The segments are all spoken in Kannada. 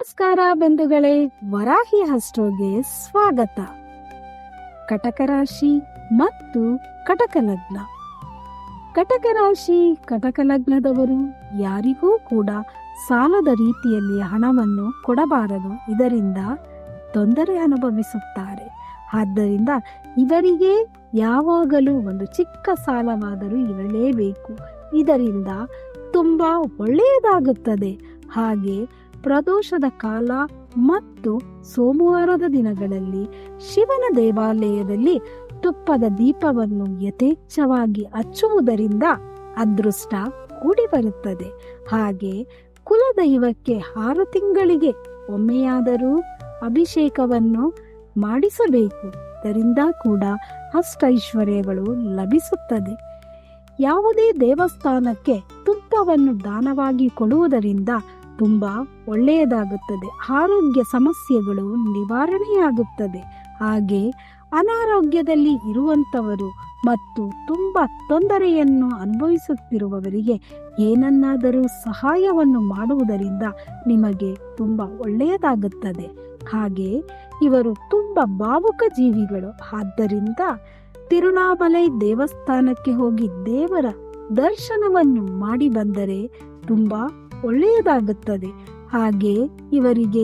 ನಮಸ್ಕಾರ ಬಂಧುಗಳೇ, ವರಾಹಿ ಹಸ್ಟ್ರೋಗೆ ಸ್ವಾಗತ. ಕಟಕ ರಾಶಿ ಮತ್ತು ಕಟಕ ಲಗ್ನ. ಕಟಕ ರಾಶಿ ಕಟಕ ಲಗ್ನದವರು ಯಾರಿಗೂ ಕೂಡ ಸಾಲದ ರೀತಿಯಲ್ಲಿ ಹಣವನ್ನು ಕೊಡಬಾರದು. ಇದರಿಂದ ತೊಂದರೆ ಅನುಭವಿಸುತ್ತಾರೆ. ಆದ್ದರಿಂದ ಇವರಿಗೆ ಯಾವಾಗಲೂ ಒಂದು ಚಿಕ್ಕ ಸಾಲವಾದರೂ ಇರಲೇಬೇಕು. ಇದರಿಂದ ತುಂಬಾ ಒಳ್ಳೆಯದಾಗುತ್ತದೆ. ಹಾಗೆ ಪ್ರದೋಷದ ಕಾಲ ಮತ್ತು ಸೋಮವಾರದ ದಿನಗಳಲ್ಲಿ ಶಿವನ ದೇವಾಲಯದಲ್ಲಿ ತುಪ್ಪದ ದೀಪವನ್ನು ಯಥೇಚ್ಛವಾಗಿ ಹಚ್ಚುವುದರಿಂದ ಅದೃಷ್ಟ ಕೂಡಿ ಬರುತ್ತದೆ. ಹಾಗೆ ಕುಲದೈವಕ್ಕೆ 6 ತಿಂಗಳಿಗೆ ಒಮ್ಮೆಯಾದರೂ ಅಭಿಷೇಕವನ್ನು ಮಾಡಿಸಬೇಕು. ಇದರಿಂದ ಕೂಡ ಅಷ್ಟೈಶ್ವರ್ಯಗಳು ಲಭಿಸುತ್ತದೆ. ಯಾವುದೇ ದೇವಸ್ಥಾನಕ್ಕೆ ತುಪ್ಪವನ್ನು ದಾನವಾಗಿ ಕೊಡುವುದರಿಂದ ತುಂಬಾ ಒಳ್ಳೆಯದಾಗುತ್ತದೆ. ಆರೋಗ್ಯ ಸಮಸ್ಯೆಗಳು ನಿವಾರಣೆಯಾಗುತ್ತದೆ. ಹಾಗೆ ಅನಾರೋಗ್ಯದಲ್ಲಿ ಇರುವಂತವರು ಮತ್ತು ತುಂಬಾ ತೊಂದರೆಯನ್ನು ಅನುಭವಿಸುತ್ತಿರುವವರಿಗೆ ಏನನ್ನಾದರೂ ಸಹಾಯವನ್ನು ಮಾಡುವುದರಿಂದ ನಿಮಗೆ ತುಂಬಾ ಒಳ್ಳೆಯದಾಗುತ್ತದೆ. ಹಾಗೆ ಇವರು ತುಂಬಾ ಭಾವುಕ ಜೀವಿಗಳು. ಆದ್ದರಿಂದ ತಿರುನಾಮಲೈ ದೇವಸ್ಥಾನಕ್ಕೆ ಹೋಗಿ ದೇವರ ದರ್ಶನವನ್ನು ಮಾಡಿ ಬಂದರೆ ತುಂಬಾ ಒಳ್ಳೆಯದಾಗುತ್ತದೆ. ಹಾಗೆ ಇವರಿಗೆ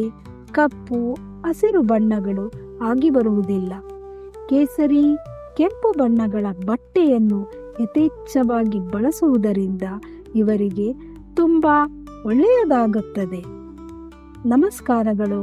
ಕಪ್ಪು, ಹಸಿರು ಬಣ್ಣಗಳು ಆಗಿ ಬರುವುದಿಲ್ಲ. ಕೇಸರಿ, ಕೆಂಪು ಬಣ್ಣಗಳ ಬಟ್ಟೆಯನ್ನು ಯಥೇಚ್ಛವಾಗಿ ಬಳಸುವುದರಿಂದ ಇವರಿಗೆ ತುಂಬಾ ಒಳ್ಳೆಯದಾಗುತ್ತದೆ. ನಮಸ್ಕಾರಗಳು.